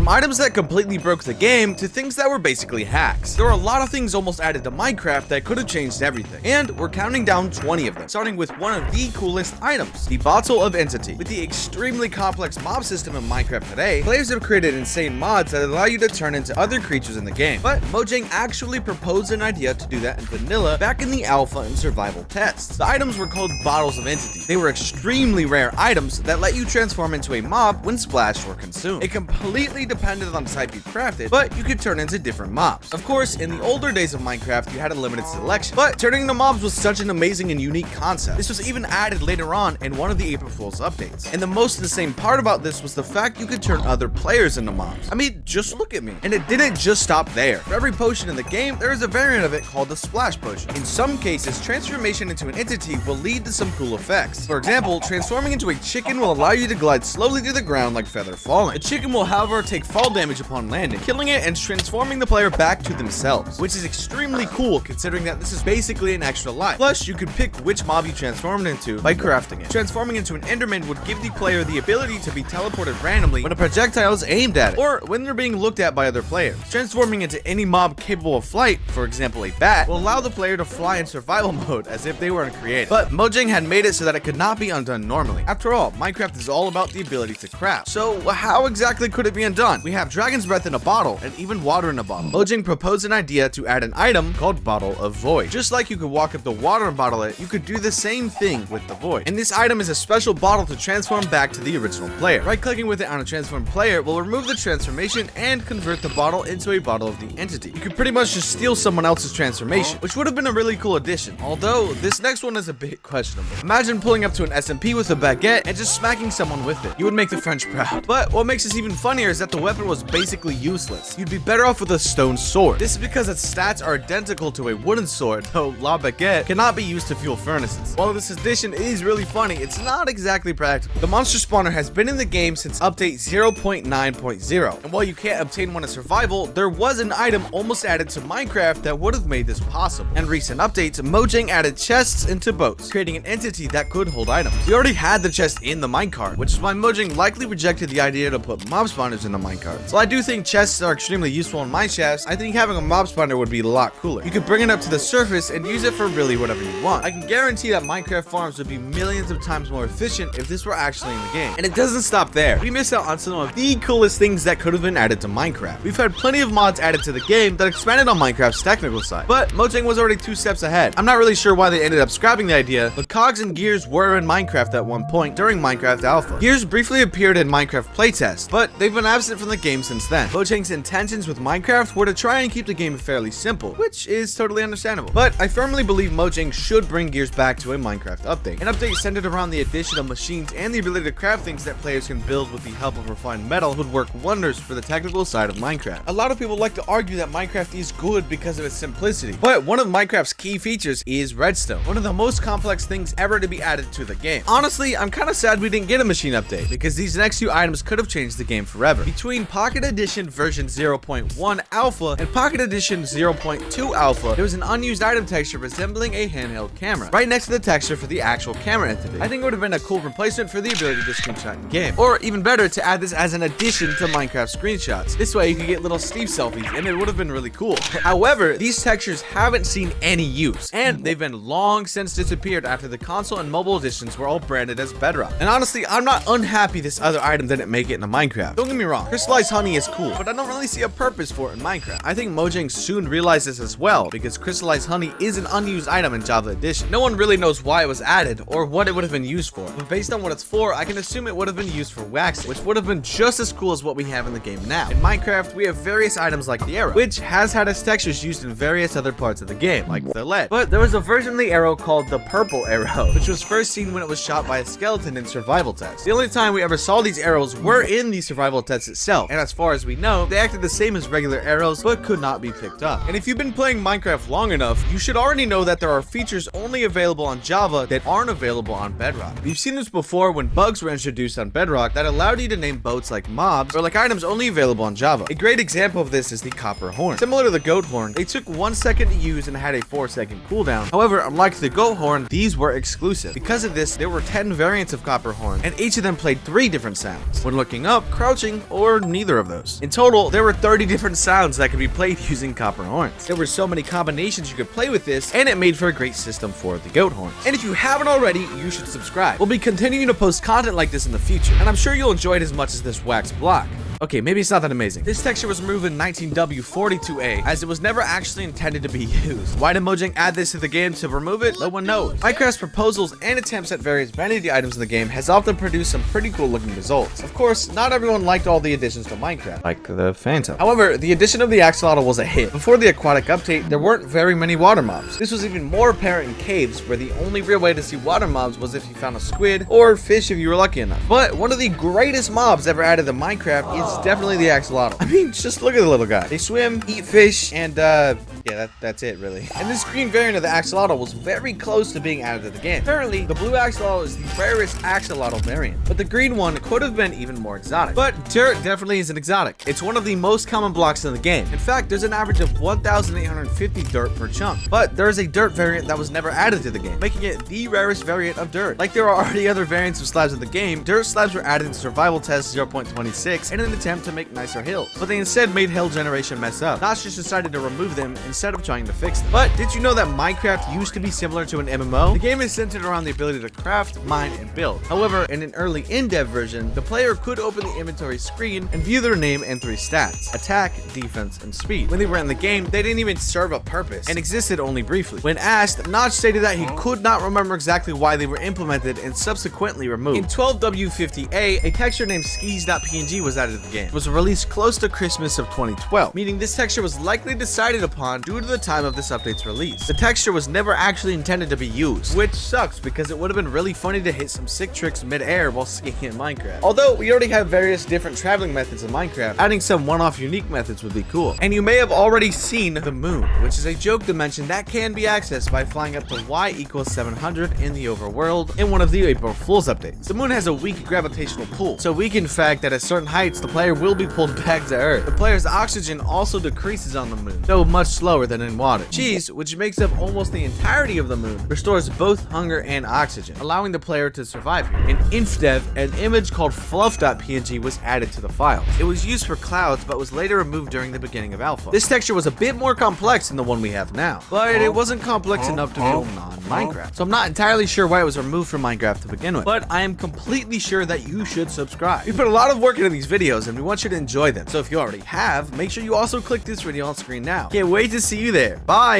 From items that completely broke the game to things that were basically hacks. There were a lot of things almost added to Minecraft that could have changed everything, and we're counting down 20 of them, starting with one of the coolest items, the Bottle of Entity. With the extremely complex mob system in Minecraft today, players have created insane mods that allow you to turn into other creatures in the game, but Mojang actually proposed an idea to do that in vanilla back in the alpha and survival tests. The items were called Bottles of Entity. They were extremely rare items that let you transform into a mob when splashed or consumed. It completely depended on the type you crafted, but you could turn into different mobs. Of course, in the older days of Minecraft, you had a limited selection, but turning into mobs was such an amazing and unique concept. This was even added later on in one of the April Fool's updates. And the most insane part about this was the fact you could turn other players into mobs. I mean, just look at me. And it didn't just stop there. For every potion in the game, there is a variant of it called the Splash Potion. In some cases, transformation into an entity will lead to some cool effects. For example, transforming into a chicken will allow you to glide slowly to the ground like feather falling. The chicken will, however, take fall damage upon landing, killing it and transforming the player back to themselves, which is extremely cool considering that this is basically an extra life. Plus, you could pick which mob you transformed into by crafting it. Transforming into an Enderman would give the player the ability to be teleported randomly when a projectile is aimed at it, or when they're being looked at by other players. Transforming into any mob capable of flight, for example a bat, will allow the player to fly in survival mode as if they were uncreated. But Mojang had made it so that it could not be undone normally. After all, Minecraft is all about the ability to craft. So how exactly could it be undone? We have Dragon's Breath in a bottle and even water in a bottle. Mojang proposed an idea to add an item called Bottle of Void. Just like you could walk up the water and bottle it, you could do the same thing with the Void. And this item is a special bottle to transform back to the original player. Right-clicking with it on a transformed player will remove the transformation and convert the bottle into a bottle of the entity. You could pretty much just steal someone else's transformation, which would have been a really cool addition, although this next one is a bit questionable. Imagine pulling up to an SMP with a baguette and just smacking someone with it. You would make the French proud. But what makes this even funnier is that the weapon was basically useless. You'd be better off with a stone sword. This is because its stats are identical to a wooden sword, though La Baguette cannot be used to fuel furnaces. While this addition is really funny, it's not exactly practical. The monster spawner has been in the game since update 0.9.0, and while you can't obtain one in survival, there was an item almost added to Minecraft that would have made this possible. In recent updates, Mojang added chests into boats, creating an entity that could hold items. We already had the chest in the minecart, which is why Mojang likely rejected the idea to put mob spawners in the minecarts. While I do think chests are extremely useful in mineshafts, I think having a mob spawner would be a lot cooler. You could bring it up to the surface and use it for really whatever you want. I can guarantee that Minecraft farms would be millions of times more efficient if this were actually in the game. And it doesn't stop there. We missed out on some of the coolest things that could have been added to Minecraft. We've had plenty of mods added to the game that expanded on Minecraft's technical side, but Mojang was already 2 steps ahead. I'm not really sure why they ended up scrapping the idea, but Cogs and Gears were in Minecraft at one point during Minecraft Alpha. Gears briefly appeared in Minecraft playtest, but they've been absent from the game since then. Mojang's intentions with Minecraft were to try and keep the game fairly simple, which is totally understandable. But I firmly believe Mojang should bring Gears back to a Minecraft update. An update centered around the addition of machines and the ability to craft things that players can build with the help of refined metal would work wonders for the technical side of Minecraft. A lot of people like to argue that Minecraft is good because of its simplicity, but one of Minecraft's key features is redstone, one of the most complex things ever to be added to the game. Honestly, I'm kind of sad we didn't get a machine update, because these next few items could have changed the game forever. Between Pocket Edition version 0.1 Alpha and Pocket Edition 0.2 Alpha, there was an unused item texture resembling a handheld camera, right next to the texture for the actual camera entity. I think it would have been a cool replacement for the ability to screenshot in game, or even better, to add this as an addition to Minecraft screenshots. This way you could get little Steve selfies, and it would have been really cool. However, these textures haven't seen any use, and they've been long since disappeared after the console and mobile editions were all branded as Bedrock. And honestly, I'm not unhappy this other item didn't make it into Minecraft. Don't get me wrong, Crystallized honey is cool, but I don't really see a purpose for it in Minecraft. I think Mojang soon realized this as well, because Crystallized honey is an unused item in Java Edition. No one really knows why it was added or what it would have been used for, but based on what it's for, I can assume it would have been used for waxing, which would have been just as cool as what we have in the game now. In Minecraft, we have various items like the arrow, which has had its textures used in various other parts of the game, like the lead. But there was a version of the arrow called the purple arrow, which was first seen when it was shot by a skeleton in survival tests. The only time we ever saw these arrows were in the survival test itself, and as far as we know, they acted the same as regular arrows, but could not be picked up. And if you've been playing Minecraft long enough, you should already know that there are features only available on Java that aren't available on Bedrock. We've seen this before when bugs were introduced on Bedrock that allowed you to name boats like mobs or like items only available on Java. A great example of this is the copper horn. Similar to the goat horn, they took 1 second to use and had a 4-second cooldown. However, unlike the goat horn, these were exclusive. Because of this, there were 10 variants of copper horn, and each of them played 3 different sounds: when looking up, crouching, or or neither of those. In total, there were 30 different sounds that could be played using copper horns. There were so many combinations you could play with this, and it made for a great system for the goat horns. And if you haven't already, you should subscribe. We'll be continuing to post content like this in the future, and I'm sure you'll enjoy it as much as this wax block. Okay, maybe it's not that amazing. This texture was removed in 19W42A, as it was never actually intended to be used. Why did Mojang add this to the game to remove it? No one knows. Minecraft's proposals and attempts at various vanity items in the game has often produced some pretty cool looking results. Of course, not everyone liked all the additions to Minecraft, like the Phantom. However, the addition of the axolotl was a hit. Before the aquatic update, there weren't very many water mobs. This was even more apparent in caves, where the only real way to see water mobs was if you found a squid, or fish if you were lucky enough. But one of the greatest mobs ever added to Minecraft is definitely the axolotl. I mean, just look at the little guy. They swim, eat fish, and yeah, that's it really. And this green variant of the axolotl was very close to being added to the game. Apparently, the blue axolotl is the rarest axolotl variant, but the green one could have been even more exotic. But dirt definitely isn't exotic. It's one of the most common blocks in the game. In fact, there's an average of 1,850 dirt per chunk. But there is a dirt variant that was never added to the game, making it the rarest variant of dirt. Like there are already other variants of slabs in the game, dirt slabs were added in survival test 0.26 in an attempt to make nicer hills, but they instead made hill generation mess up. Notch just decided to remove them instead of trying to fix them. But did you know that Minecraft used to be similar to an MMO? The game is centered around the ability to craft, mine, and build. However, in an early in-dev version, the player could open the inventory screen and view their name and 3 stats: attack, defense, and speed. When they were in the game, they didn't even serve a purpose and existed only briefly. When asked, Notch stated that he could not remember exactly why they were implemented and subsequently removed. In 12W50A, a texture named skis.png was added to the game. It was released close to Christmas of 2012, meaning this texture was likely decided upon due to the time of this update's release. The texture was never actually intended to be used, which sucks because it would have been really funny to hit some sick tricks mid-air while skiing in Minecraft. Although we already have various different traveling methods in Minecraft, adding some one-off unique methods would be cool. And you may have already seen the moon, which is a joke dimension that can be accessed by flying up to y = 700 in the overworld in one of the April Fool's updates. The moon has a weak gravitational pull, so weak in fact that at certain heights the player will be pulled back to Earth. The player's oxygen also decreases on the moon, though much slower than in water. Cheese, which makes up almost the entirety of the moon, restores both hunger and oxygen, allowing the player to survive here. In InfDev, an image called fluff.png was added to the file. It was used for clouds, but was later removed during the beginning of alpha. This texture was a bit more complex than the one we have now, but it wasn't complex enough to feel non-Minecraft. So I'm not entirely sure why it was removed from Minecraft to begin with, but I am completely sure that you should subscribe. We put a lot of work into these videos, and we want you to enjoy them. So if you already have, make sure you also click this video on screen now. Can't wait to see you there. Bye!